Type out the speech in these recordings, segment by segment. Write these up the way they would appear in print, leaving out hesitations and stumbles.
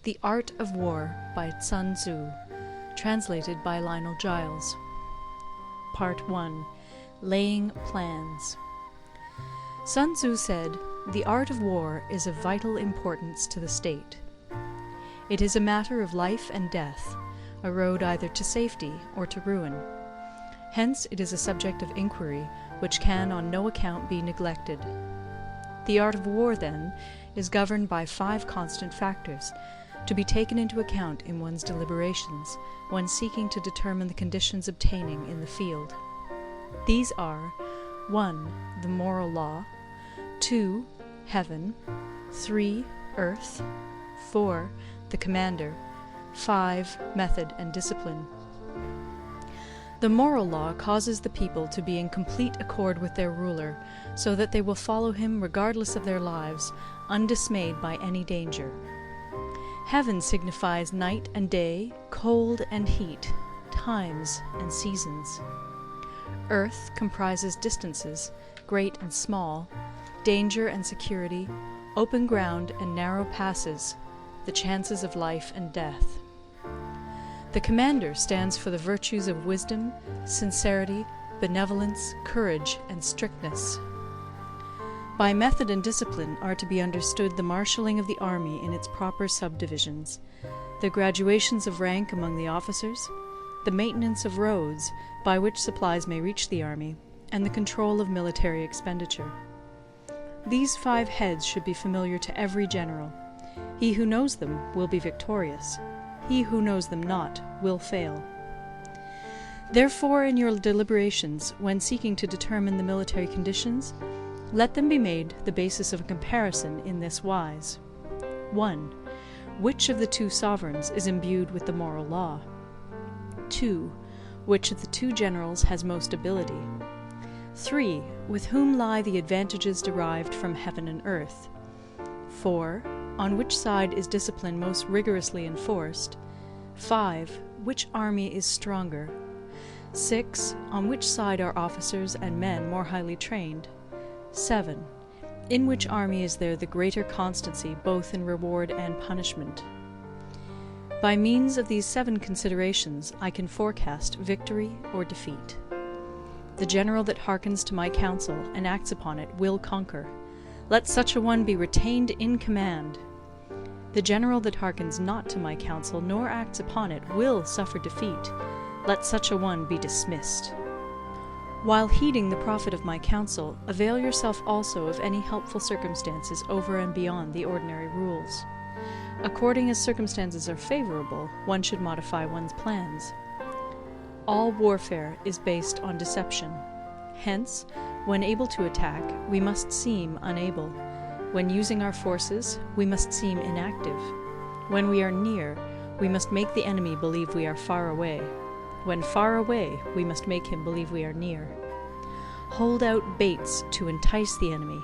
The Art of War by Sun Tzu, translated by Lionel Giles. Part 1. Laying Plans. Sun Tzu said, "The art of war is of vital importance to the state. It is a matter of life and death, a road either to safety or to ruin. Hence it is a subject of inquiry which can on no account be neglected. The art of war, then, is governed by 5 constant factors, to be taken into account in one's deliberations when seeking to determine the conditions obtaining in the field. These are 1. The moral law, 2. Heaven, 3. Earth, 4. The commander, 5. Method and discipline. The moral law causes the people to be in complete accord with their ruler, so that they will follow him regardless of their lives, undismayed by any danger. Heaven signifies night and day, cold and heat, times and seasons. Earth comprises distances, great and small, danger and security, open ground and narrow passes, the chances of life and death. The commander stands for the virtues of wisdom, sincerity, benevolence, courage, and strictness. By method and discipline are to be understood the marshalling of the army in its proper subdivisions, the graduations of rank among the officers, the maintenance of roads by which supplies may reach the army, and the control of military expenditure. These 5 heads should be familiar to every general. He who knows them will be victorious. He who knows them not will fail. Therefore, in your deliberations, when seeking to determine the military conditions, let them be made the basis of a comparison in this wise. 1. Which of the 2 sovereigns is imbued with the moral law? 2. Which of the 2 generals has most ability? 3. With whom lie the advantages derived from heaven and earth? 4. On which side is discipline most rigorously enforced? 5. Which army is stronger? 6. On which side are officers and men more highly trained? 7. In which army is there the greater constancy both in reward and punishment? By means of these 7 considerations I can forecast victory or defeat. The general that hearkens to my counsel and acts upon it will conquer. Let such a one be retained in command. The general that hearkens not to my counsel nor acts upon it will suffer defeat. Let such a one be dismissed. While heeding the profit of my counsel, avail yourself also of any helpful circumstances over and beyond the ordinary rules. According as circumstances are favorable, one should modify one's plans. All warfare is based on deception. Hence, when able to attack, we must seem unable. When using our forces, we must seem inactive. When we are near, we must make the enemy believe we are far away. When far away, we must make him believe we are near. Hold out baits to entice the enemy,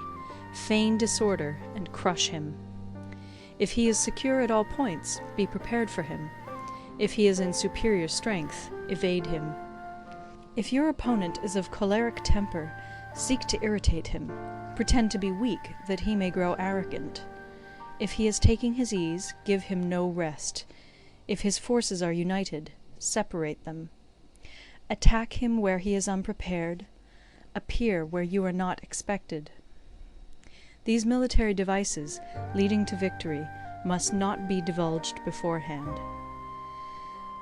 feign disorder, and crush him. If he is secure at all points, be prepared for him. If he is in superior strength, evade him. If your opponent is of choleric temper, seek to irritate him. Pretend to be weak, that he may grow arrogant. If he is taking his ease, give him no rest. If his forces are united, separate them. Attack him where he is unprepared. Appear where you are not expected. These military devices, leading to victory, must not be divulged beforehand.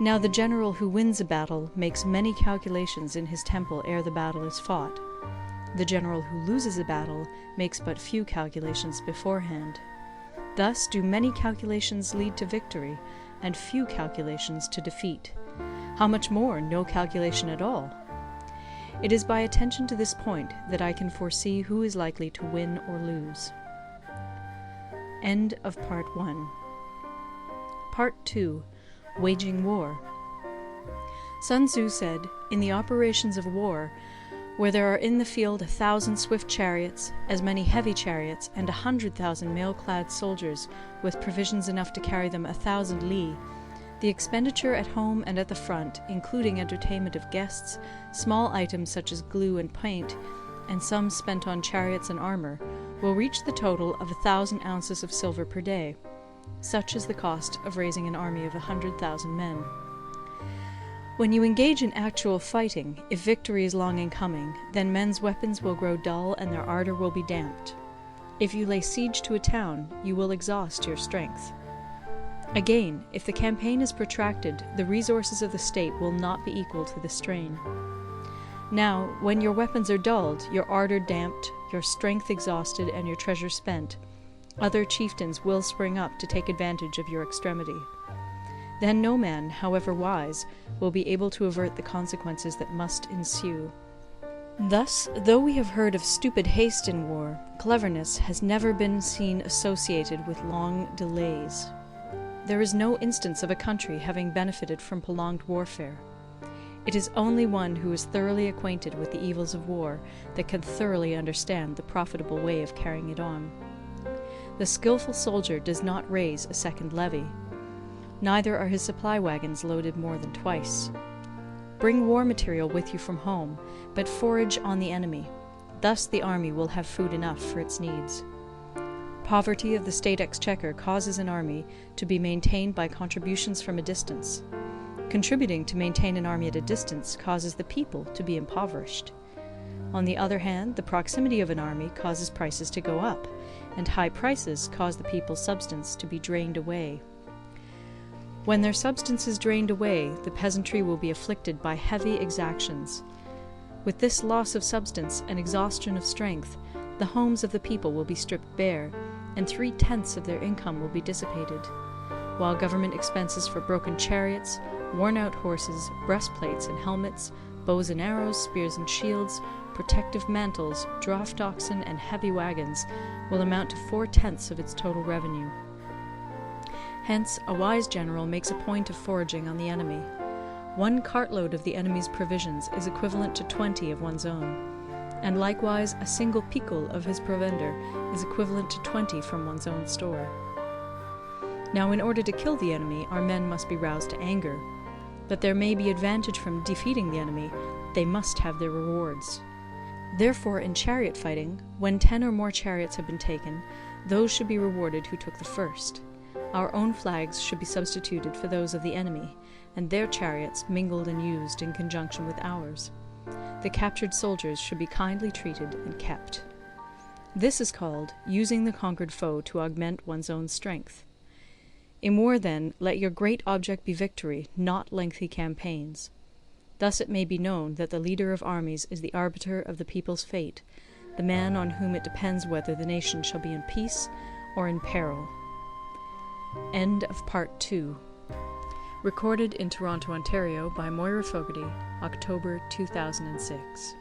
Now the general who wins a battle makes many calculations in his temple ere the battle is fought. The general who loses a battle makes but few calculations beforehand. Thus do many calculations lead to victory, and few calculations to defeat. How much more no calculation at all? It is by attention to this point that I can foresee who is likely to win or lose. End of Part 1. Part 2. Waging War. Sun Tzu said, "In the operations of war, where there are in the field 1,000 swift chariots, as many heavy chariots, and 100,000 mail-clad soldiers, with provisions enough to carry them 1,000 li, the expenditure at home and at the front, including entertainment of guests, small items such as glue and paint, and sums spent on chariots and armour, will reach the total of 1,000 ounces of silver per day. Such is the cost of raising an army of 100,000 men. When you engage in actual fighting, if victory is long in coming, then men's weapons will grow dull and their ardor will be damped. If you lay siege to a town, you will exhaust your strength. Again, if the campaign is protracted, the resources of the state will not be equal to the strain. Now, when your weapons are dulled, your ardor damped, your strength exhausted, and your treasure spent, other chieftains will spring up to take advantage of your extremity. Then no man, however wise, will be able to avert the consequences that must ensue. Thus, though we have heard of stupid haste in war, cleverness has never been seen associated with long delays. There is no instance of a country having benefited from prolonged warfare. It is only one who is thoroughly acquainted with the evils of war that can thoroughly understand the profitable way of carrying it on. The skillful soldier does not raise a second levy. Neither are his supply wagons loaded more than twice. Bring war material with you from home, but forage on the enemy. Thus the army will have food enough for its needs. Poverty of the state exchequer causes an army to be maintained by contributions from a distance. Contributing to maintain an army at a distance causes the people to be impoverished. On the other hand, the proximity of an army causes prices to go up, and high prices cause the people's substance to be drained away. When their substance is drained away, the peasantry will be afflicted by heavy exactions. With this loss of substance and exhaustion of strength, the homes of the people will be stripped bare, and 3/10 of their income will be dissipated, while government expenses for broken chariots, worn-out horses, breastplates and helmets, bows and arrows, spears and shields, protective mantles, draft oxen, and heavy wagons will amount to 4/10 of its total revenue. Hence, a wise general makes a point of foraging on the enemy. 1 cartload of the enemy's provisions is equivalent to 20 of one's own, and likewise a single picul of his provender is equivalent to 20 from one's own store. Now, in order to kill the enemy, our men must be roused to anger. That there may be advantage from defeating the enemy, they must have their rewards. Therefore, in chariot fighting, when 10 or more chariots have been taken, those should be rewarded who took the first. Our own flags should be substituted for those of the enemy, and their chariots mingled and used in conjunction with ours. The captured soldiers should be kindly treated and kept. This is called using the conquered foe to augment one's own strength. In war, then, let your great object be victory, not lengthy campaigns. Thus it may be known that the leader of armies is the arbiter of the people's fate, the man on whom it depends whether the nation shall be in peace or in peril. End of Part 2. Recorded in Toronto, Ontario by Moira Fogarty, October 2006.